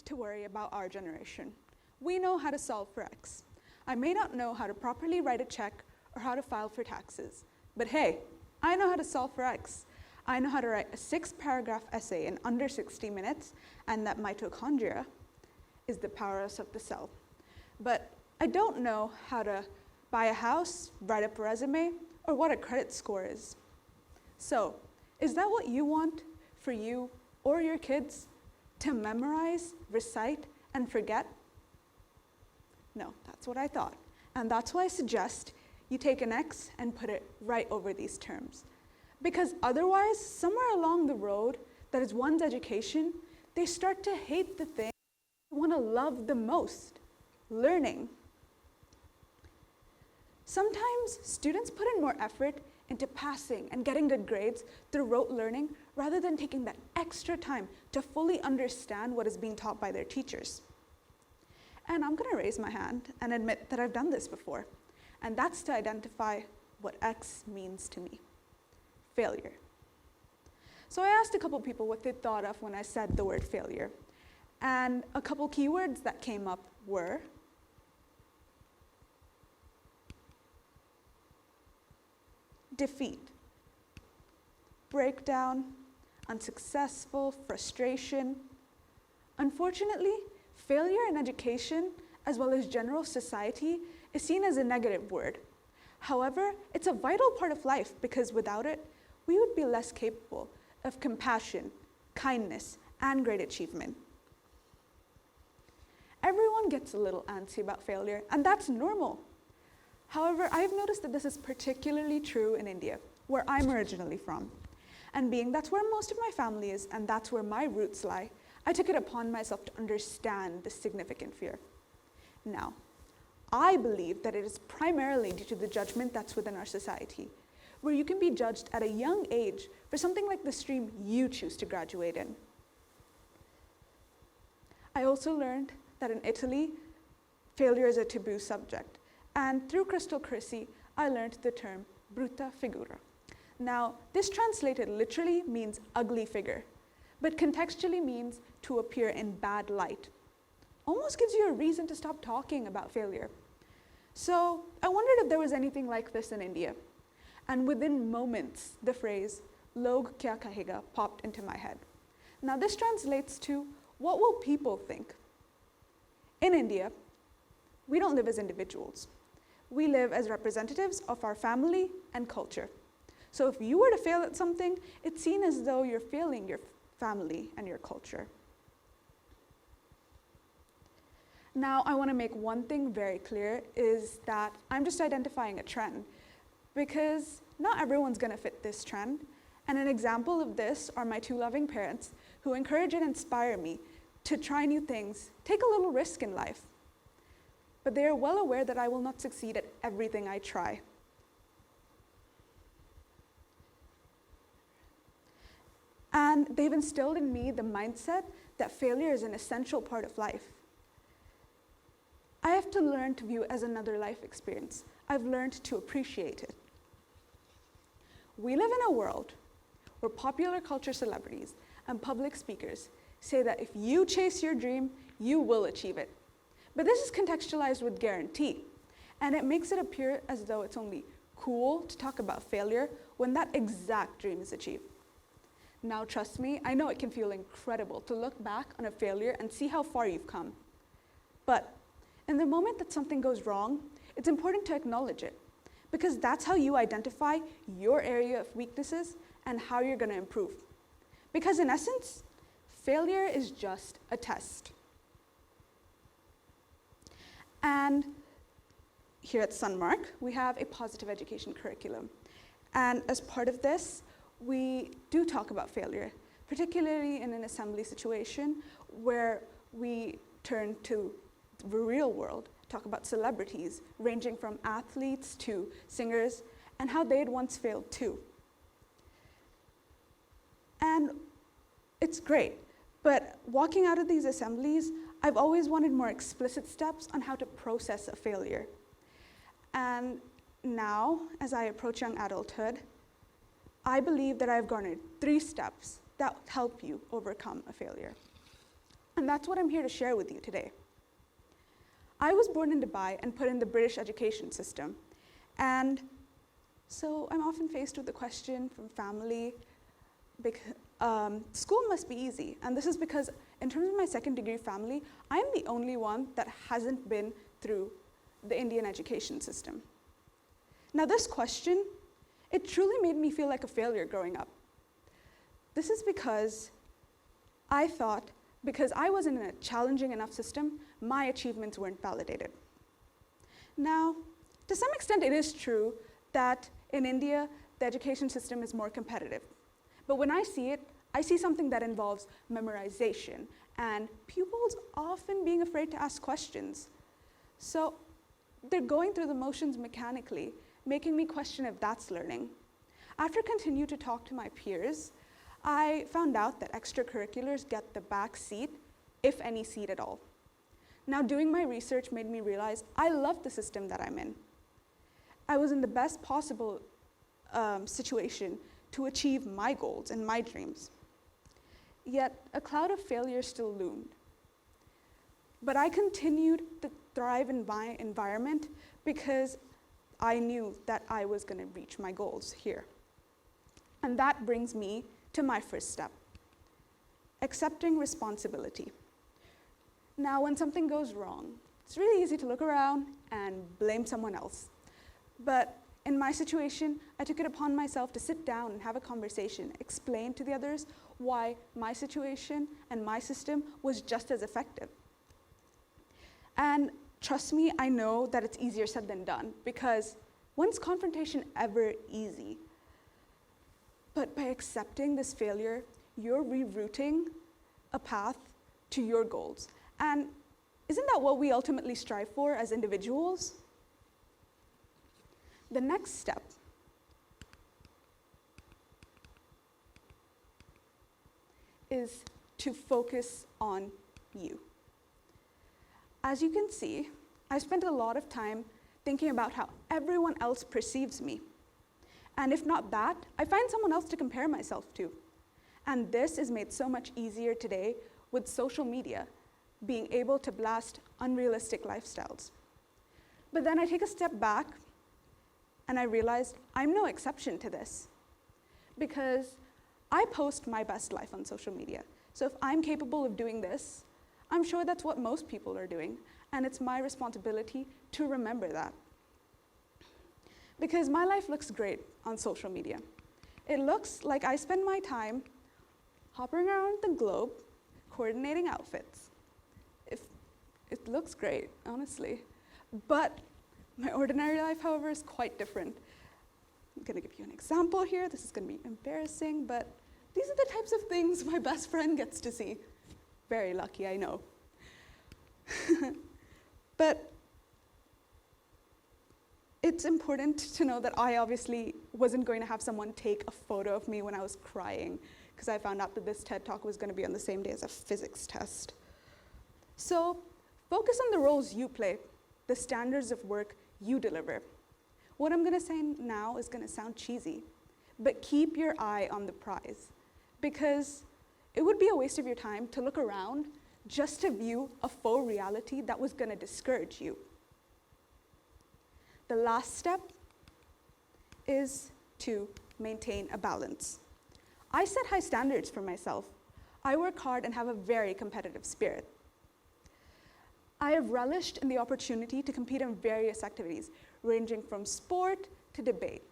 to worry about our generation. We know how to solve for X. I may not know how to properly write a check or how to file for taxes, but hey, I know how to solve for X. I know how to write a 6-paragraph essay in under 60 minutes, and that mitochondria is the powerhouse of the cell. But I don't know how to buy a house, write up a resume, or what a credit score is. So, is that what you want for you or your kids? To memorize, recite, and forget? No, that's what I thought. And that's why I suggest you take an X and put it right over these terms. Because otherwise, somewhere along the road, that is one's education, they start to hate the thing they want to love the most, learning. Sometimes students put in more effort into passing and getting good grades through rote learning rather than taking that extra time to fully understand what is being taught by their teachers. And I'm going to raise my hand and admit that I've done this before. And that's to identify what X means to me. Failure. So I asked a couple people what they thought of when I said the word failure. And a couple keywords that came up were defeat, breakdown, unsuccessful, frustration. Unfortunately, failure in education, as well as general society, is seen as a negative word. However, it's a vital part of life because without it, we would be less capable of compassion, kindness, and great achievement. Everyone gets a little antsy about failure, and that's normal. However, I've noticed that this is particularly true in India, where I'm originally from. And being that's where most of my family is, and that's where my roots lie, I took it upon myself to understand this significant fear. Now, I believe that it is primarily due to the judgment that's within our society, where you can be judged at a young age for something like the stream you choose to graduate in. I also learned that in Italy, failure is a taboo subject. And through Crystal Chrissy, I learned the term brutta figura. Now, this translated literally means ugly figure, but contextually means to appear in bad light. Almost gives you a reason to stop talking about failure. So I wondered if there was anything like this in India. And within moments, the phrase, log kya kahega, popped into my head. Now this translates to, what will people think? In India, we don't live as individuals. We live as representatives of our family and culture. So if you were to fail at something, it's seen as though you're failing your family and your culture. Now, I want to make one thing very clear, is that I'm just identifying a trend, because not everyone's going to fit this trend. And an example of this are my two loving parents who encourage and inspire me to try new things, take a little risk in life. But they are well aware that I will not succeed at everything I try. And they've instilled in me the mindset that failure is an essential part of life. I have to learn to view it as another life experience. I've learned to appreciate it. We live in a world where popular culture celebrities and public speakers say that if you chase your dream, you will achieve it. But this is contextualized with guarantee, and it makes it appear as though it's only cool to talk about failure when that exact dream is achieved. Now, trust me, I know it can feel incredible to look back on a failure and see how far you've come. But in the moment that something goes wrong, it's important to acknowledge it, because that's how you identify your area of weaknesses and how you're going to improve. Because in essence, failure is just a test. And here at Sunmark, we have a positive education curriculum. And as part of this, we do talk about failure, particularly in an assembly situation where we turn to the real world, talk about celebrities, ranging from athletes to singers, and how they had once failed too. And it's great, but walking out of these assemblies, I've always wanted more explicit steps on how to process a failure. And now, as I approach young adulthood, I believe that I've garnered 3 steps that help you overcome a failure. And that's what I'm here to share with you today. I was born in Dubai and put in the British education system. And so I'm often faced with the question from family, school must be easy. And this is because in terms of my second degree family, I'm the only one that hasn't been through the Indian education system. Now this question, it truly made me feel like a failure growing up. This is because I thought, because I wasn't in a challenging enough system, my achievements weren't validated. Now, to some extent it is true that in India, the education system is more competitive. But when I see it, I see something that involves memorization and pupils often being afraid to ask questions. So they're going through the motions mechanically, making me question if that's learning. After continuing to talk to my peers, I found out that extracurriculars get the back seat, if any seat at all. Now, doing my research made me realize I love the system that I'm in. I was in the best possible situation to achieve my goals and my dreams. Yet, a cloud of failure still loomed. But I continued to thrive in my environment because I knew that I was going to reach my goals here. And that brings me to my first step, accepting responsibility. Now, when something goes wrong, it's really easy to look around and blame someone else. But in my situation, I took it upon myself to sit down and have a conversation, explain to the others why my situation and my system was just as effective. And trust me, I know that it's easier said than done, because when's confrontation ever easy? But by accepting this failure, you're rerouting a path to your goals. And isn't that what we ultimately strive for as individuals? The next step is to focus on you. As you can see, I spent a lot of time thinking about how everyone else perceives me. And if not that, I find someone else to compare myself to. And this is made so much easier today with social media, being able to blast unrealistic lifestyles. But then I take a step back and I realized I'm no exception to this, because I post my best life on social media. So if I'm capable of doing this, I'm sure that's what most people are doing, and it's my responsibility to remember that. Because my life looks great on social media. It looks like I spend my time hopping around the globe, coordinating outfits. It looks great, honestly. But my ordinary life, however, is quite different. I'm gonna give you an example here. This is gonna be embarrassing, but these are the types of things my best friend gets to see. Very lucky, I know. But it's important to know that I obviously wasn't going to have someone take a photo of me when I was crying, because I found out that this TED Talk was going to be on the same day as a physics test. So focus on the roles you play, the standards of work you deliver. What I'm going to say now is going to sound cheesy, but keep your eye on the prize, because it would be a waste of your time to look around just to view a faux reality that was going to discourage you. The last step is to maintain a balance. I set high standards for myself. I work hard and have a very competitive spirit. I have relished in the opportunity to compete in various activities, ranging from sport to debate.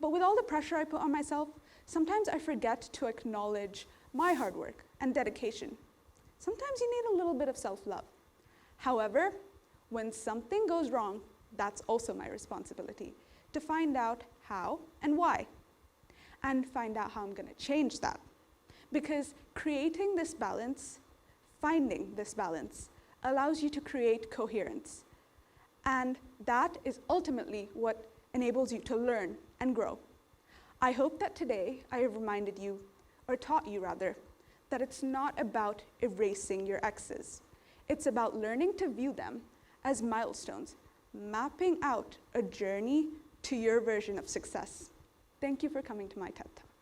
But with all the pressure I put on myself, sometimes I forget to acknowledge my hard work and dedication. Sometimes you need a little bit of self-love. However, when something goes wrong, that's also my responsibility to find out how and why, and find out how I'm going to change that. Because creating this balance, finding this balance, allows you to create coherence. And that is ultimately what enables you to learn and grow. I hope that today I have reminded you, or taught you rather, that it's not about erasing your X's. It's about learning to view them as milestones, mapping out a journey to your version of success. Thank you for coming to my TED Talk.